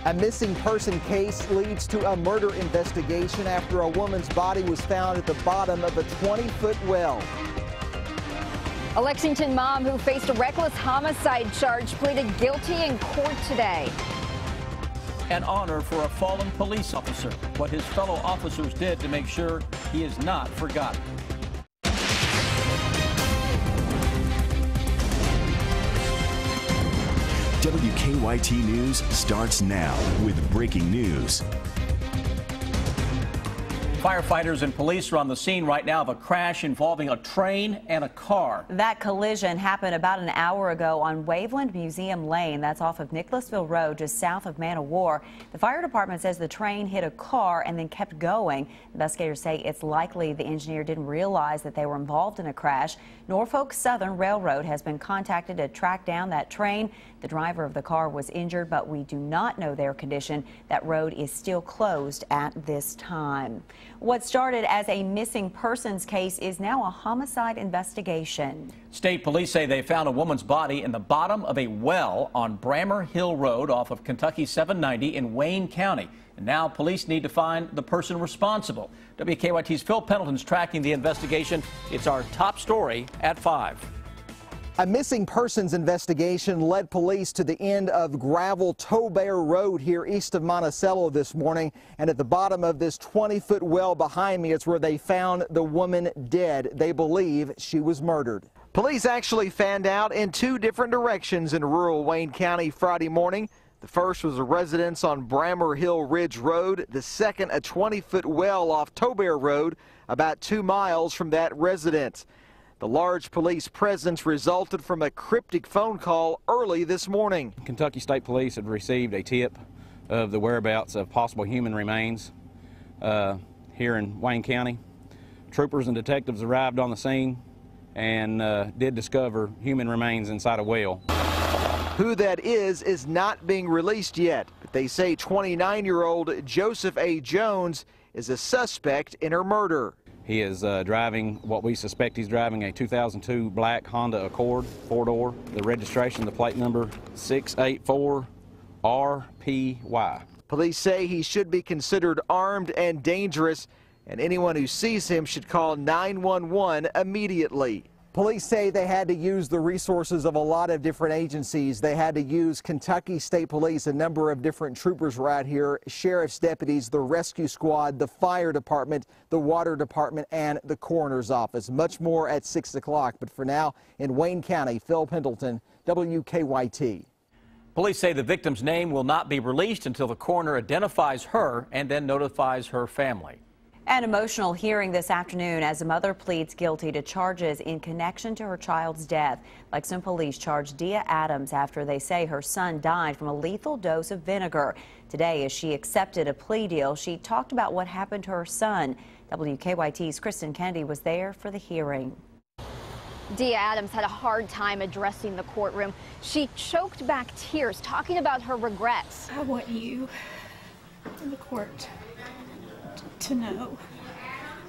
A missing person case leads to a murder investigation after a woman's body was found at the bottom of a 20-foot well. A Lexington mom who faced a reckless homicide charge pleaded guilty in court today. An honor for a fallen police officer, what his fellow officers did to make sure he is not forgotten. WKYT News starts now with breaking news. Firefighters and police are on the scene right now of a crash involving a train and a car. That collision happened about an hour ago on Waveland Museum Lane. That's off of Nicholasville Road, just south of Man of War. The fire department says the train hit a car and then kept going. Investigators say it's likely the engineer didn't realize that they were involved in a crash. Norfolk Southern Railroad has been contacted to track down that train. The driver of the car was injured, but we do not know their condition. That road is still closed at this time. What started as a missing persons case is now a homicide investigation. State police say they found a woman's body in the bottom of a well on Brammer Hill Road off of Kentucky 790 in Wayne County. And now police need to find the person responsible. WKYT's Phil Pendleton's tracking the investigation. It's our top story at 5. A missing persons investigation led police to the end of Gravel Tow Bear Road here east of Monticello this morning. And at the bottom of this 20-foot well behind me, it's where they found the woman dead. They believe she was murdered. Police actually fanned out in two different directions in rural Wayne County Friday morning. The first was a residence on Brammer Hill Ridge Road. The second, a 20-foot well off Tow Bear Road, about 2 miles from that residence. The large police presence resulted from a cryptic phone call early this morning. Kentucky State Police had received a tip of the whereabouts of possible human remains here in Wayne County. Troopers and detectives arrived on the scene and did discover human remains inside a well. Who that is not being released yet, but they say 29-year-old Joseph A. Jones is a suspect in her murder. He is driving what we suspect he's driving, a 2002 black Honda Accord, 4-door. The registration, the plate number 684RPY. Police say he should be considered armed and dangerous, and anyone who sees him should call 911 immediately. Police say they had to use the resources of a lot of different agencies. They had to use Kentucky State Police, a number of different troopers right here, sheriff's deputies, the rescue squad, the fire department, the water department, and the coroner's office. Much more at 6 o'clock. But for now, in Wayne County, Phil Pendleton, WKYT. Police say the victim's name will not be released until the coroner identifies her and then notifies her family. An emotional hearing this afternoon as a mother pleads guilty to charges in connection to her child's death. Lexington police charged Dia Adams after they say her son died from a lethal dose of vinegar. Today, as she accepted a plea deal, she talked about what happened to her son. WKYT's Kristen Kennedy was there for the hearing. Dia Adams had a hard time addressing the courtroom. She choked back tears, talking about her regrets. I want you in the court to know,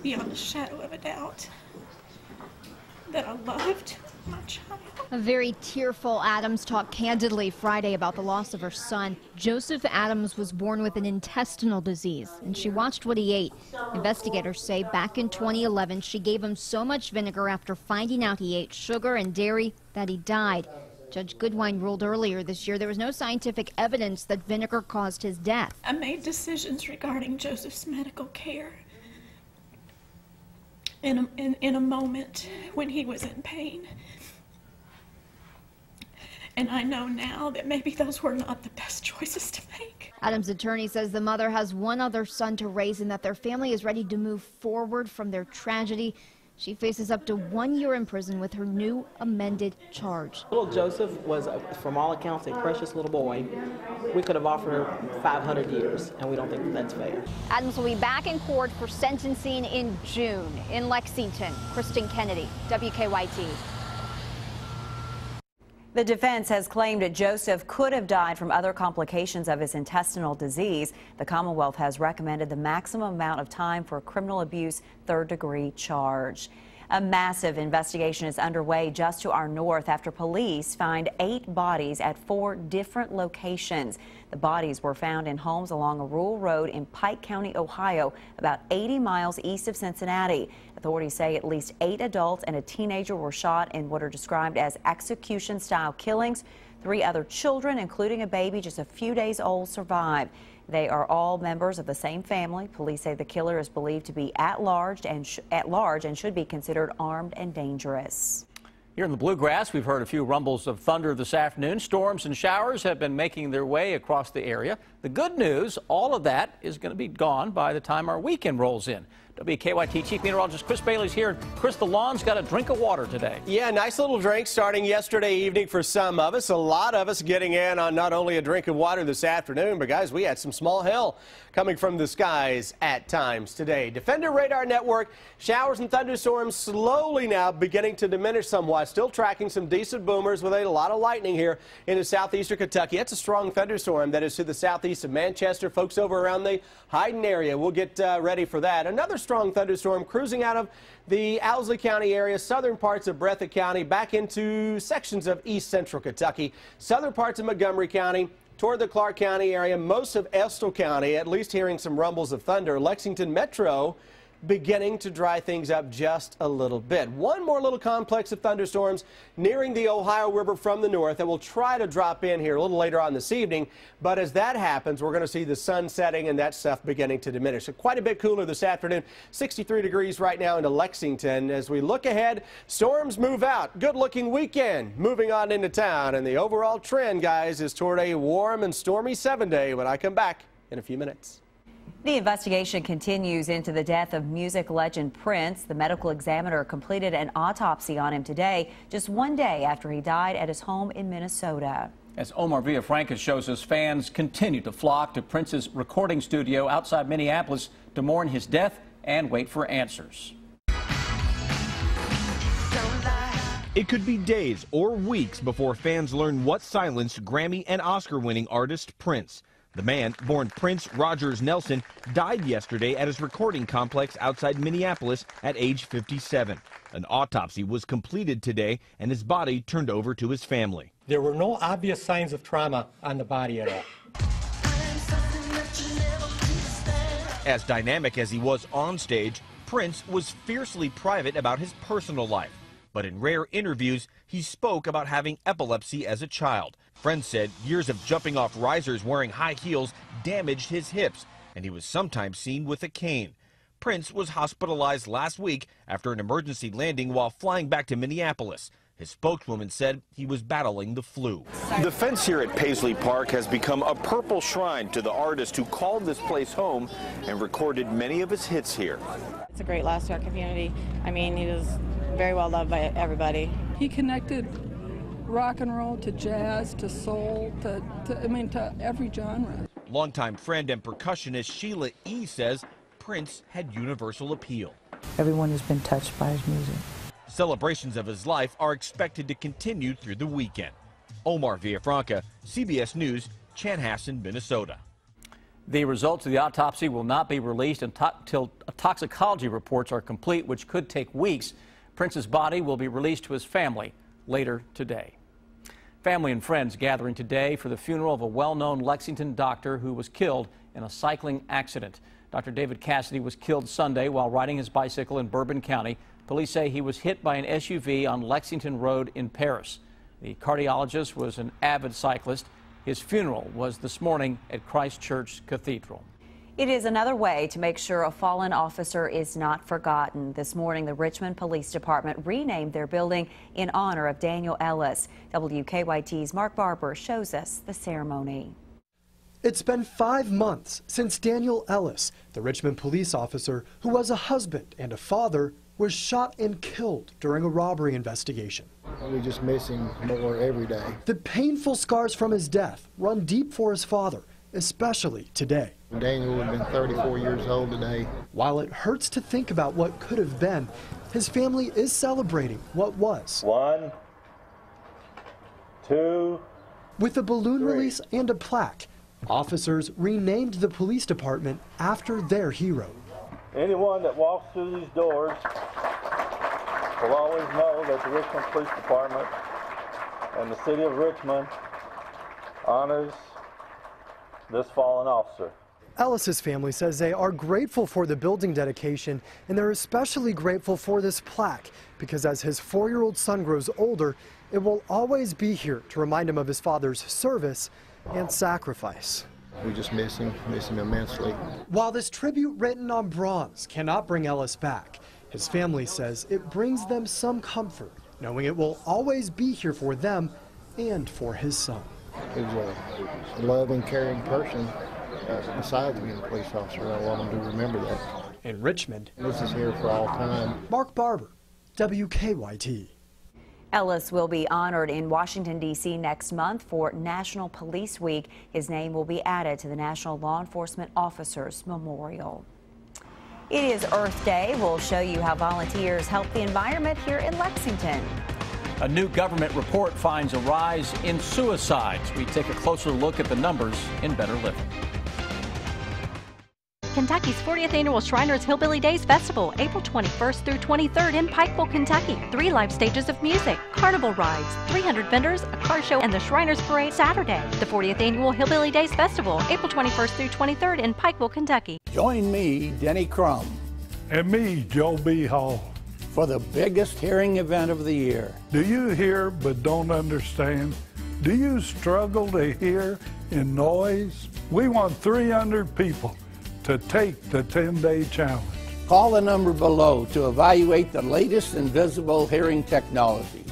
beyond a shadow of a doubt, that I loved my child. A very tearful Adams talked candidly Friday about the loss of her son. Joseph Adams was born with an intestinal disease, and she watched what he ate. Investigators say back in 2011, she gave him so much vinegar after finding out he ate sugar and dairy that he died. Judge Goodwine ruled earlier this year there was no scientific evidence that vinegar caused his death. I made decisions regarding Joseph's medical care in a moment when he was in pain. And I know now that maybe those were not the best choices to make. Adams' attorney says the mother has one other son to raise and that their family is ready to move forward from their tragedy. She faces up to 1 year in prison with her new amended charge. Little Joseph was, from all accounts, a precious little boy. We could have offered her 500 years, and we don't think that's fair. Adams will be back in court for sentencing in June. In Lexington, Kristen Kennedy, WKYT. The defense has claimed that Joseph could have died from other complications of his intestinal disease. The Commonwealth has recommended the maximum amount of time for a criminal abuse third-degree charge. A massive investigation is underway just to our north after police find 8 bodies at 4 different locations. The bodies were found in homes along a rural road in Pike County, Ohio, about 80 miles east of Cincinnati. Authorities say at least 8 adults and a teenager were shot in what are described as execution-style killings. 3 other children, including a baby just a few days old, survived. They are all members of the same family. Police say the killer is believed to be at large and should be considered armed and dangerous. Here in the Bluegrass, we've heard a few rumbles of thunder this afternoon. Storms and showers have been making their way across the area. The good news, all of that is going to be gone by the time our weekend rolls in. WKYT Chief Meteorologist Chris Bailey's here. Chris, the lawn's got a drink of water today. Yeah, nice little drink starting yesterday evening for some of us. A lot of us getting in on not only a drink of water this afternoon, but guys, we had some small hail coming from the skies at times today. Defender Radar Network, showers and thunderstorms slowly now beginning to diminish somewhat. Still tracking some decent boomers with a lot of lightning here into southeastern Kentucky. That's a strong thunderstorm that is to the southeast of Manchester. Folks over around the Hyden area will get ready for that. Another strong thunderstorm cruising out of the Owsley County area, southern parts of Breathitt County, back into sections of east central Kentucky, southern parts of Montgomery County, toward the Clark County area, most of Estill County, at least hearing some rumbles of thunder. Lexington Metro beginning to dry things up just a little bit. One more little complex of thunderstorms nearing the Ohio River from the north that will try to drop in here a little later on this evening. But as that happens, we're going to see the sun setting and that stuff beginning to diminish. So quite a bit cooler this afternoon. 63 degrees right now into Lexington. As we look ahead, storms move out. Good looking weekend moving on into town. And the overall trend, guys, is toward a warm and stormy 7-day when I come back in a few minutes. The investigation continues into the death of music legend Prince. The medical examiner completed an autopsy on him today, just 1 day after he died at his home in Minnesota. As Omar Villafranca shows us, fans continue to flock to Prince's recording studio outside Minneapolis to mourn his death and wait for answers. It could be days or weeks before fans learn what silenced Grammy and Oscar-winning artist Prince. The man, born Prince Rogers Nelson, died yesterday at his recording complex outside Minneapolis at age 57. An autopsy was completed today and his body turned over to his family. There were no obvious signs of trauma on the body at all. As dynamic as he was on stage, Prince was fiercely private about his personal life. But in rare interviews, he spoke about having epilepsy as a child. Friends said years of jumping off risers wearing high heels damaged his hips, and he was sometimes seen with a cane. Prince was hospitalized last week after an emergency landing while flying back to Minneapolis. His spokeswoman said he was battling the flu. The fence here at Paisley Park has become a purple shrine to the artist who called this place home and recorded many of his hits here. It's a great loss to our community. I mean, he was very well loved by everybody. He connected rock and roll to jazz to soul to every genre. Longtime friend and percussionist Sheila E. says Prince had universal appeal. Everyone has been touched by his music. Celebrations of his life are expected to continue through the weekend. Omar Villafranca, CBS News, Chanhassen, Minnesota. The results of the autopsy will not be released until toxicology reports are complete, which could take weeks. Prince's body will be released to his family later today. Family and friends gathering today for the funeral of a well-known Lexington doctor who was killed in a cycling accident. Dr. David Cassidy was killed Sunday while riding his bicycle in Bourbon County. Police say he was hit by an SUV on Lexington Road in Paris. The cardiologist was an avid cyclist. His funeral was this morning at Christ Church Cathedral. It is another way to make sure a fallen officer is not forgotten. This morning, the Richmond Police Department renamed their building in honor of Daniel Ellis. WKYT's Mark Barber shows us the ceremony. It's been 5 months since Daniel Ellis, the Richmond police officer who was a husband and a father, was shot and killed during a robbery investigation. We just miss him more every day. The painful scars from his death run deep for his father, especially today. Daniel would have been 34 years old today. While it hurts to think about what could have been, his family is celebrating what was. 1, 2, with a balloon 3. release and a plaque, officers renamed the police department after their hero. Anyone that walks through these doors will always know that the Richmond Police Department and the City of Richmond honors this fallen officer. Ellis's family says they are grateful for the building dedication, and they're especially grateful for this plaque because as his 4-year-old son grows older, it will always be here to remind him of his father's service and sacrifice. We just miss him immensely. While this tribute written on bronze cannot bring Ellis back, his family says it brings them some comfort, knowing it will always be here for them and for his son. He was a loving, caring person, besides being a police officer. I want him to remember that. In Richmond, this is here for all time. Mark Barber, WKYT. Ellis will be honored in Washington, D.C. next month for National Police Week. His name will be added to the National Law Enforcement Officers Memorial. It is Earth Day. We'll show you how volunteers help the environment here in Lexington. A new government report finds a rise in suicides. We take a closer look at the numbers in Better Living. Kentucky's 40th Annual Shriners Hillbilly Days Festival, April 21st through 23rd in Pikeville, Kentucky. 3 live stages of music, carnival rides, 300 vendors, a car show, and the Shriners Parade Saturday. The 40th Annual Hillbilly Days Festival, April 21st through 23rd in Pikeville, Kentucky. Join me, Denny Crum. And me, Joe B. Hall. For the biggest hearing event of the year. Do you hear but don't understand? Do you struggle to hear in noise? We want 300 people to take the 10-day challenge. Call the number below to evaluate the latest invisible hearing technology.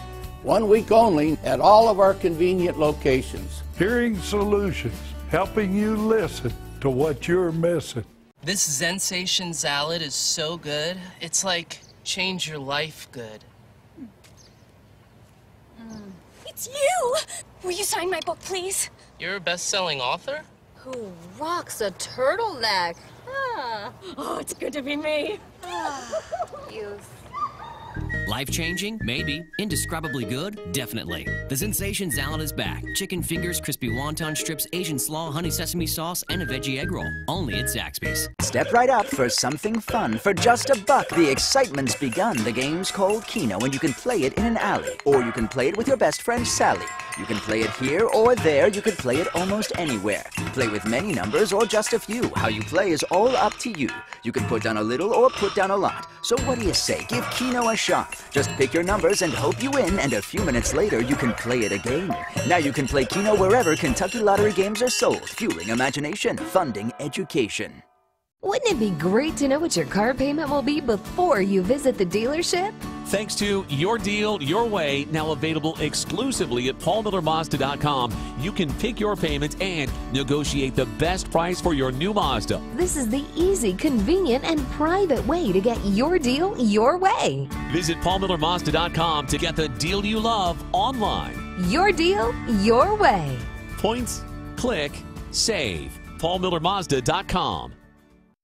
1 week only at all of our convenient locations. Hearing Solutions, helping you listen to what you're missing. This Zensation salad is so good. It's like change your life good. It's you! Will you sign my book, please? You're a best-selling author? Who rocks a turtleneck? Ah. Oh, it's good to be me. Youth. Life-changing? Maybe. Indescribably good? Definitely. The Sensation Salad is back. Chicken fingers, crispy wonton strips, Asian slaw, honey sesame sauce, and a veggie egg roll. Only at Zaxby's. Step right up for something fun. For just $1, the excitement's begun. The game's called Keno, and you can play it in an alley. Or you can play it with your best friend, Sally. You can play it here or there. You could play it almost anywhere. Play with many numbers or just a few. How you play is all up to you. You can put down a little or put down a lot. So what do you say? Give Keno a shot. Just pick your numbers and hope you win, and a few minutes later you can play it again. Now you can play Keno wherever Kentucky Lottery games are sold, fueling imagination, funding education. Wouldn't it be great to know what your car payment will be before you visit the dealership? Thanks to Your Deal, Your Way, now available exclusively at paulmillermazda.com, you can pick your payments and negotiate the best price for your new Mazda. This is the easy, convenient, and private way to get your deal your way. Visit paulmillermazda.com to get the deal you love online. Your deal, your way. Points, click, save. paulmillermazda.com.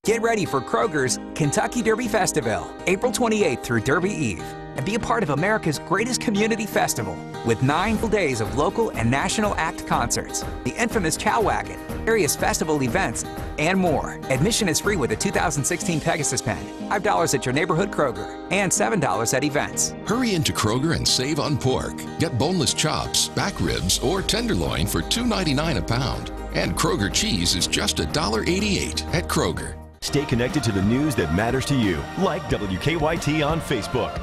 Get ready for Kroger's Kentucky Derby Festival, April 28th through Derby Eve, and be a part of America's greatest community festival with 9 full days of local and national act concerts, the infamous Chow Wagon, various festival events, and more. Admission is free with a 2016 Pegasus pen, $5 at your neighborhood Kroger, and $7 at events. Hurry into Kroger and save on pork. Get boneless chops, back ribs, or tenderloin for $2.99 a pound. And Kroger cheese is just $1.88 at Kroger. Stay connected to the news that matters to you, like WKYT on Facebook.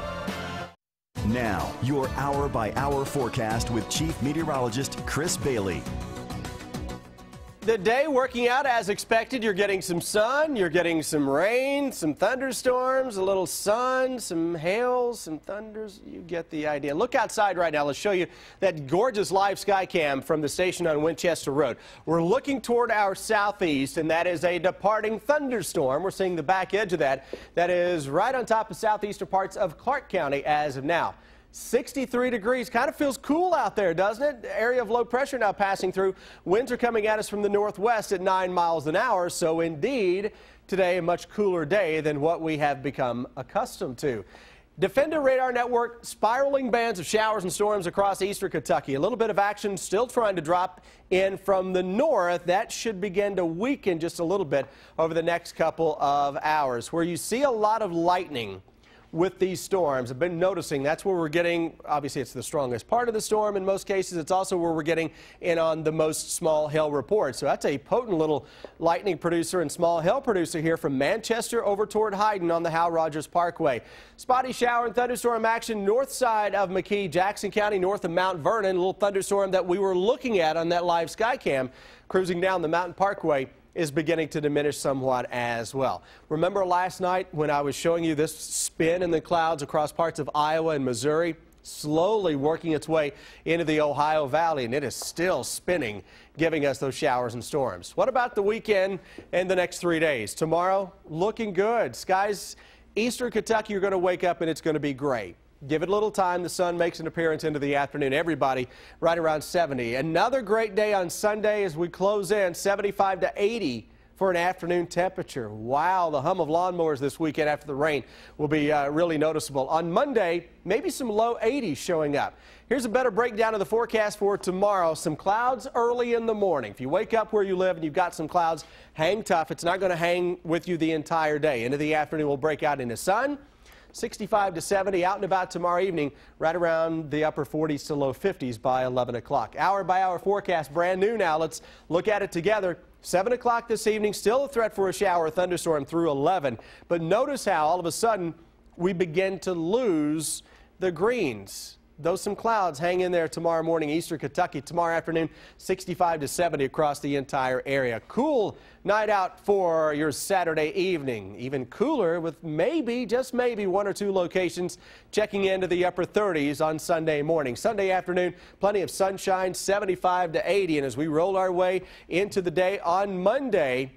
Now, your hour-by-hour forecast with Chief Meteorologist Chris Bailey. The day working out as expected. You're getting some sun, you're getting some rain, some thunderstorms, a little sun, some hail, some thunders. You get the idea. Look outside right now. Let's show you that gorgeous live sky cam from the station on Winchester Road. We're looking toward our southeast, and that is a departing thunderstorm. We're seeing the back edge of that. That is right on top of southeastern parts of Clark County as of now. 63 degrees. Kind of feels cool out there, doesn't it? Area of low pressure now passing through. Winds are coming at us from the northwest at 9 miles an hour. So indeed, today a much cooler day than what we have become accustomed to. Defender Radar Network, spiraling bands of showers and storms across eastern Kentucky. A little bit of action still trying to drop in from the north. That should begin to weaken just a little bit over the next couple of hours. Where you see a lot of lightning with these storms. I've been noticing that's where we're getting, obviously it's the strongest part of the storm in most cases. It's also where we're getting in on the most small hail reports. So that's a potent little lightning producer and small hail producer here from Manchester over toward Hyden on the Hal Rogers Parkway. Spotty shower and thunderstorm action north side of McKee, Jackson County, north of Mount Vernon. A little thunderstorm that we were looking at on that live sky cam cruising down the Mountain Parkway is beginning to diminish somewhat as well. Remember last night when I was showing you this spin in the clouds across parts of Iowa and Missouri, slowly working its way into the Ohio Valley, and it is still spinning, giving us those showers and storms. What about the weekend and the next 3 days? Tomorrow, looking good. Skies eastern Kentucky, you're going to wake up and it's going to be gray. Give it a little time. The sun makes an appearance into the afternoon. Everybody right around 70. Another great day on Sunday as we close in, 75 to 80 for an afternoon temperature. Wow, the hum of lawnmowers this weekend after the rain will be really noticeable. On Monday, maybe some low 80s showing up. Here's a better breakdown of the forecast for tomorrow. Some clouds early in the morning. If you wake up where you live and you've got some clouds, hang tough. It's not going to hang with you the entire day. Into the afternoon, we'll break out into sun. 65 to 70 out and about tomorrow evening, right around the upper 40s to low 50s by 11 o'clock. Hour by hour forecast, brand new now. Let's look at it together. 7 o'clock this evening, still a threat for a shower or thunderstorm through 11. But notice how all of a sudden we begin to lose the greens. Though some clouds hang in there tomorrow morning, eastern Kentucky. Tomorrow afternoon, 65 to 70 across the entire area. Cool night out for your Saturday evening. Even cooler with maybe, just maybe, 1 or 2 locations checking into the upper 30s on Sunday morning. Sunday afternoon, plenty of sunshine, 75 to 80. And as we roll our way into the day on Monday,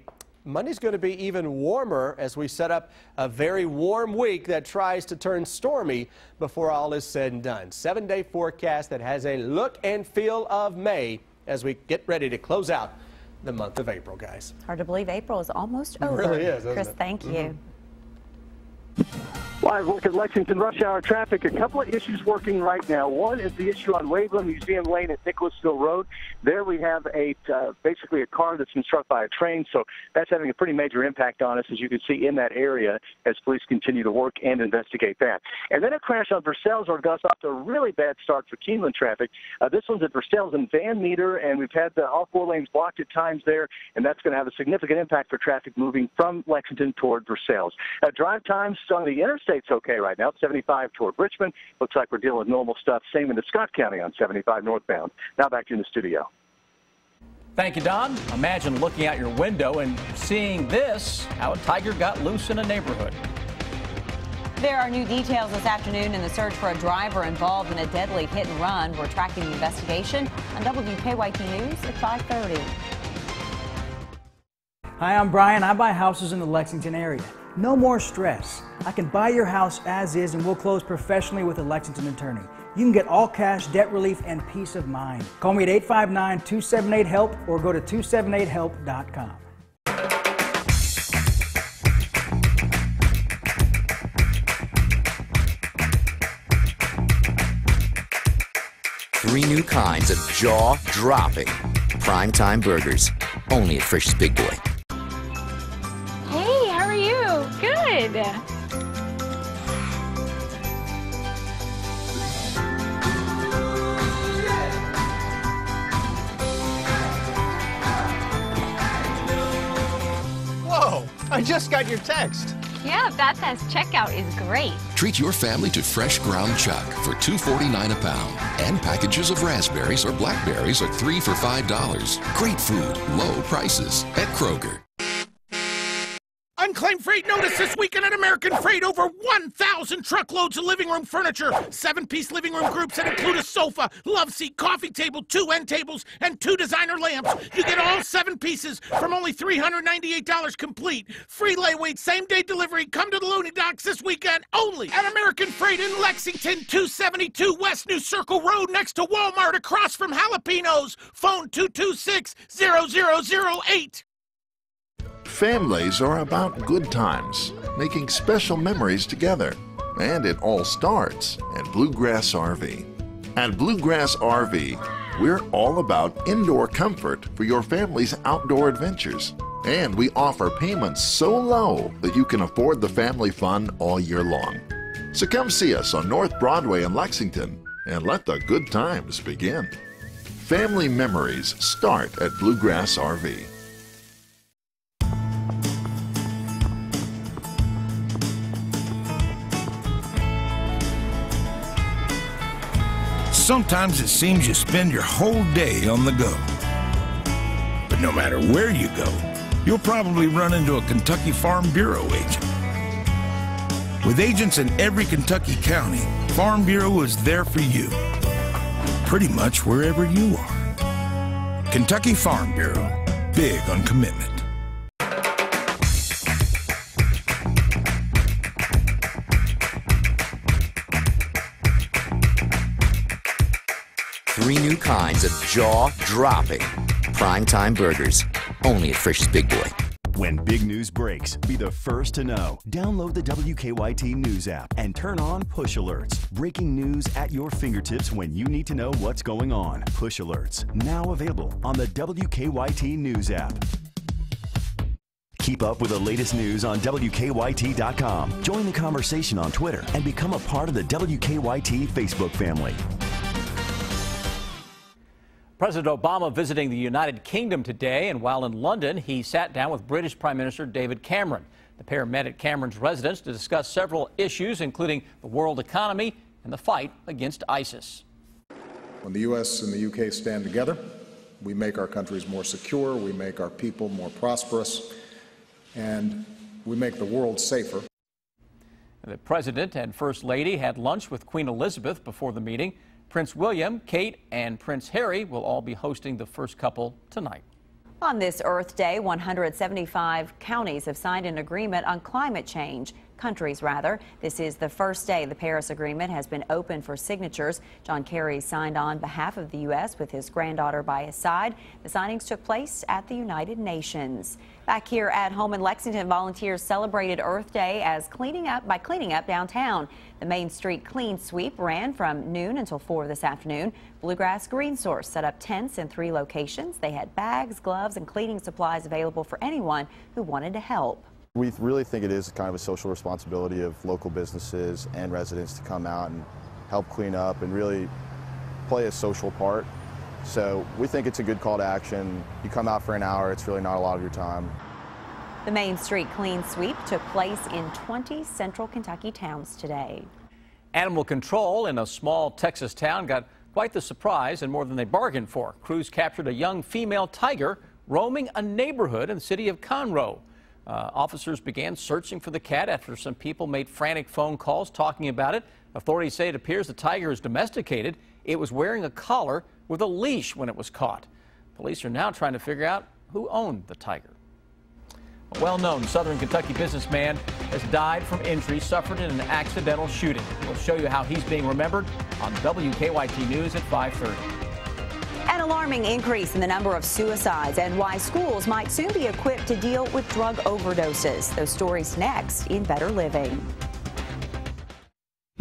Monday's going to be even warmer as we set up a very warm week that tries to turn stormy before all is said and done. 7-day forecast that has a look and feel of May as we get ready to close out the month of April, guys. Hard to believe April is almost over. It really is, isn't Chris, it? thank you. Live look at Lexington rush hour traffic. A couple of issues working right now. One is the issue on Waveland Museum Lane at Nicholasville Road. There we have basically a car that's been struck by a train, so that's having a pretty major impact on us, as you can see in that area, as police continue to work and investigate that. And then a crash on Versailles or Gus off to a really bad start for Keeneland traffic. This one's at Versailles and Van Meter, and we've had all 4 lanes blocked at times there, and that's going to have a significant impact for traffic moving from Lexington toward Versailles. Drive times on the interstate's okay right now. 75 toward Richmond. Looks like we're dealing with normal stuff. Same in Scott County on 75 northbound. Now back to you in the studio. Thank you, Don. Imagine looking out your window and seeing this, how a tiger got loose in a neighborhood. There are new details this afternoon in the search for a driver involved in a deadly hit and run. We're tracking the investigation on WKYT News at 5:30. Hi, I'm Brian. I buy houses in the Lexington area. No more stress. I can buy your house as is and we'll close professionally with a Lexington attorney. You can get all cash, debt relief, and peace of mind. Call me at 859-278-HELP or go to 278help.com. Three new kinds of jaw-dropping primetime burgers, only at Frisch's Big Boy. Hey, how are you? Good. Whoa, I just got your text. Yeah, that says checkout is great. Treat your family to fresh ground chuck for $2.49 a pound. And packages of raspberries or blackberries are 3 for $5. Great food, low prices at Kroger. Unclaimed freight notice this weekend at American Freight. Over 1,000 truckloads of living room furniture. 7-piece living room groups that include a sofa, love seat, coffee table, 2 end tables, and 2 designer lamps. You get all 7 pieces from only $398 complete. Free layaway, same-day delivery. Come to the Looney Docks this weekend only at American Freight in Lexington, 272 West New Circle Road next to Walmart across from Jalapenos. Phone 226-0008. Families are about good times, making special memories together. And it all starts at Bluegrass RV. At Bluegrass RV, we're all about indoor comfort for your family's outdoor adventures. And we offer payments so low that you can afford the family fun all year long. So come see us on North Broadway in Lexington and let the good times begin. Family memories start at Bluegrass RV. Sometimes it seems you spend your whole day on the go. But no matter where you go, you'll probably run into a Kentucky Farm Bureau agent. With agents in every Kentucky county, Farm Bureau is there for you, pretty much wherever you are. Kentucky Farm Bureau, big on commitment. Three new kinds of jaw-dropping primetime burgers, only at Frisch's Big Boy. When big news breaks, be the first to know. Download the WKYT News app and turn on push alerts. Breaking news at your fingertips when you need to know what's going on. Push alerts, now available on the WKYT News app. Keep up with the latest news on WKYT.com. Join the conversation on Twitter and become a part of the WKYT Facebook family. President Obama visiting the United Kingdom today, and while in London, he sat down with British Prime Minister David Cameron. The pair met at Cameron's residence to discuss several issues, including the world economy and the fight against ISIS. When the U.S. and the U.K. stand together, we make our countries more secure, we make our people more prosperous, and we make the world safer. The President and First Lady had lunch with Queen Elizabeth before the meeting. Prince William, Kate, and Prince Harry will all be hosting the first couple tonight. On this Earth Day, 175 counties have signed an agreement on climate change. Countries, rather. This is the first day the Paris Agreement has been open for signatures. John Kerry signed on behalf of the U.S. with his granddaughter by his side. The signings took place at the United Nations. Back here at home in Lexington, volunteers celebrated Earth Day by cleaning up downtown. The Main Street Clean Sweep ran from noon until 4 this afternoon. Bluegrass Green Source set up tents in 3 locations. They had bags, gloves, and cleaning supplies available for anyone who wanted to help. We really think it is kind of a social responsibility of local businesses and residents to come out and help clean up and really play a social part. So we think it's a good call to action. You come out for an hour, it's really not a lot of your time. The Main Street Clean Sweep took place in 20 central Kentucky towns today. Animal control in a small Texas town got quite the surprise and more than they bargained for. Crews captured a young female tiger roaming a neighborhood in the city of Conroe. Officers began searching for the cat after some people made frantic phone calls talking about it. Authorities say it appears the tiger is domesticated. It was wearing a collar with a leash when it was caught. Police are now trying to figure out who owned the tiger. A well-known Southern Kentucky businessman has died from injuries suffered in an accidental shooting. We'll show you how he's being remembered on WKYT News at 5:30. An alarming increase in the number of suicides and why schools might soon be equipped to deal with drug overdoses. Those stories next in Better Living.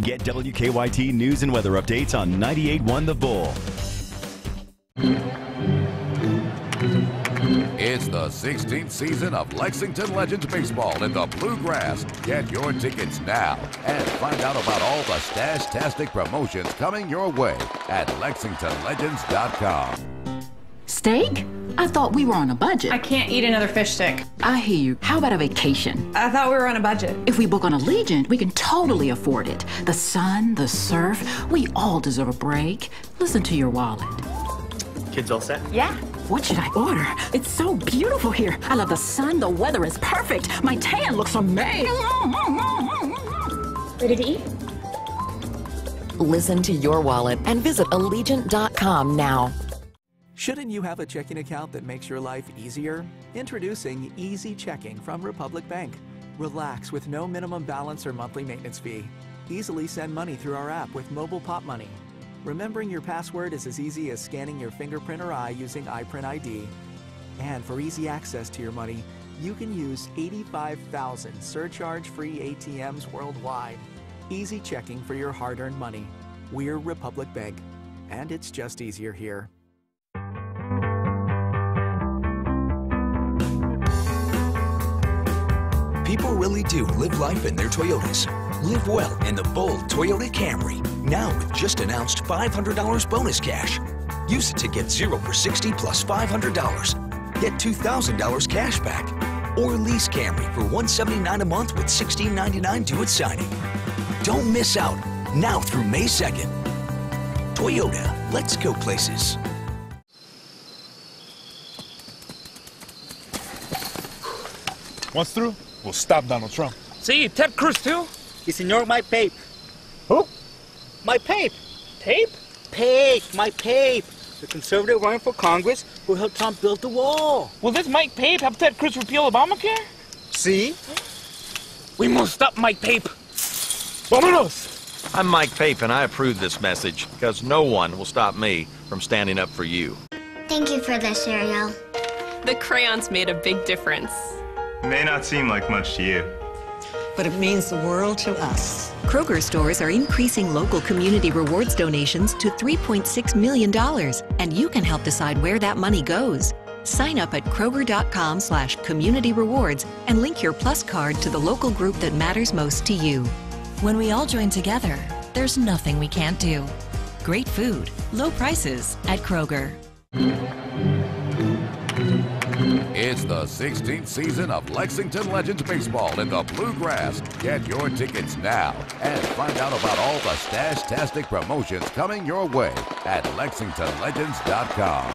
Get WKYT News and weather updates on 98.1 The Bull. It's the 16th season of Lexington Legends Baseball in the Bluegrass. Get your tickets now and find out about all the stash-tastic promotions coming your way at LexingtonLegends.com. Steak? I thought we were on a budget. I can't eat another fish stick. I hear you. How about a vacation? I thought we were on a budget. If we book on Allegiant, we can totally afford it. The sun, the surf, we all deserve a break. Listen to your wallet. Kids all set? Yeah. What should I order? It's so beautiful here. I love the sun. The weather is perfect. My tan looks amazing. Ready to eat? Listen to your wallet and visit Allegiant.com now. Shouldn't you have a checking account that makes your life easier? Introducing Easy Checking from Republic Bank. Relax with no minimum balance or monthly maintenance fee. Easily send money through our app with mobile pop money. Remembering your password is as easy as scanning your fingerprint or eye using iPrint ID. And for easy access to your money, you can use 85,000 surcharge-free ATMs worldwide. Easy checking for your hard-earned money. We're Republic Bank, and it's just easier here. People really do live life in their Toyotas. Live well in the bold Toyota Camry. Now with just announced $500 bonus cash. Use it to get 0 for 60 plus $500. Get $2,000 cash back. Or lease Camry for $179 a month with $16.99 due at signing. Don't miss out. Now through May 2nd. Toyota, let's go places. Once through, we'll stop Donald Trump. See, Ted Cruz too? Y señor, my pape. Who? My pape. Tape? Pape, my pape. The conservative running for Congress who helped Trump build the wall. Will this Mike Pape help Ted Cruz repeal Obamacare? See? We must stop Mike Pape. Vámonos! I'm Mike Pape, and I approve this message because no one will stop me from standing up for you. Thank you for the cereal. The crayons made a big difference. It may not seem like much to you, but it means the world to us. Kroger stores are increasing local community rewards donations to $3.6 million, and you can help decide where that money goes. Sign up at Kroger.com/community rewards and link your Plus card to the local group that matters most to you. When we all join together, there's nothing we can't do. Great food, low prices at Kroger. It's the 16th season of Lexington Legends Baseball in the Bluegrass. Get your tickets now and find out about all the stash-tastic promotions coming your way at LexingtonLegends.com.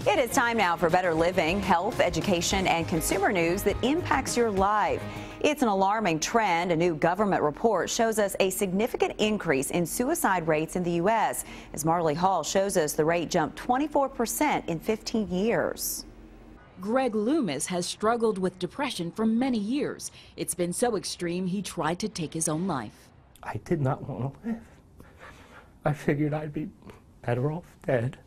It is time now for better living, health, education, and consumer news that impacts your life. It's an alarming trend. A new government report shows us a significant increase in suicide rates in the U.S. As Marley Hall shows us, the rate jumped 24% in 15 years. Greg Loomis has struggled with depression for many years. It's been so extreme he tried to take his own life. I did not want to live. I figured I'd be better off dead.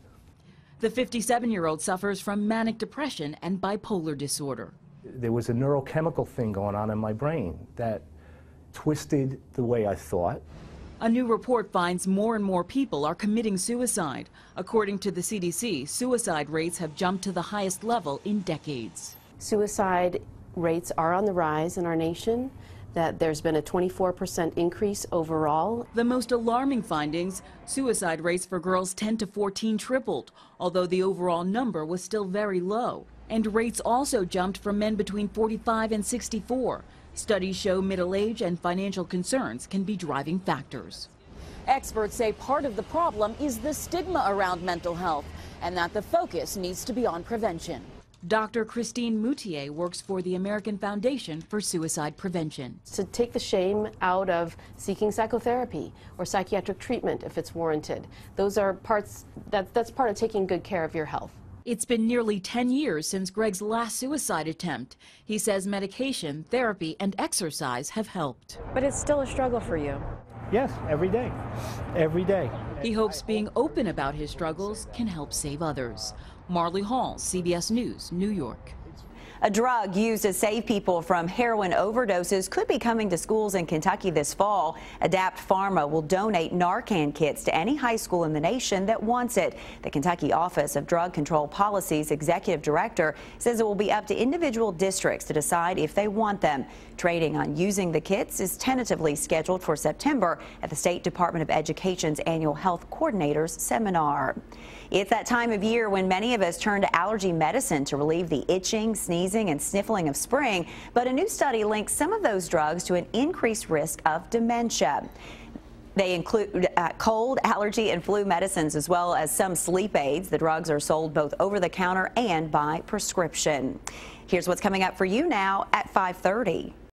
The 57-year-old suffers from manic depression and bipolar disorder. There was a neurochemical thing going on in my brain that twisted the way I thought. A new report finds more and more people are committing suicide. According to the CDC, suicide rates have jumped to the highest level in decades. Suicide rates are on the rise in our nation, that there's been a 24% increase overall. The most alarming findings, suicide rates for girls 10 to 14 tripled, although the overall number was still very low. And rates also jumped for men between 45 and 64. Studies show middle age and financial concerns can be driving factors. Experts say part of the problem is the stigma around mental health and that the focus needs to be on prevention. Dr. Christine Moutier works for the American Foundation for Suicide Prevention. To take the shame out of seeking psychotherapy or psychiatric treatment if it's warranted. Those are parts, that's part of taking good care of your health. It's been nearly 10 years since Greg's last suicide attempt. He says medication, therapy, and exercise have helped. But it's still a struggle for you. Yes, every day. Every day. He hopes being open about his struggles can help save others. Marley Hall, CBS News, New York. A drug used to save people from heroin overdoses could be coming to schools in Kentucky this fall. Adapt Pharma will donate Narcan kits to any high school in the nation that wants it. The Kentucky Office of Drug Control Policy's executive director says it will be up to individual districts to decide if they want them. Training on using the kits is tentatively scheduled for September at the State Department of Education's annual Health Coordinators Seminar. It's that time of year when many of us turn to allergy medicine to relieve the itching, sneezing, and sniffling of spring, but a new study links some of those drugs to an increased risk of dementia. They include cold, allergy, and flu medicines, as well as some sleep aids. The drugs are sold both over the counter and by prescription. Here's what's coming up for you now at 5:30.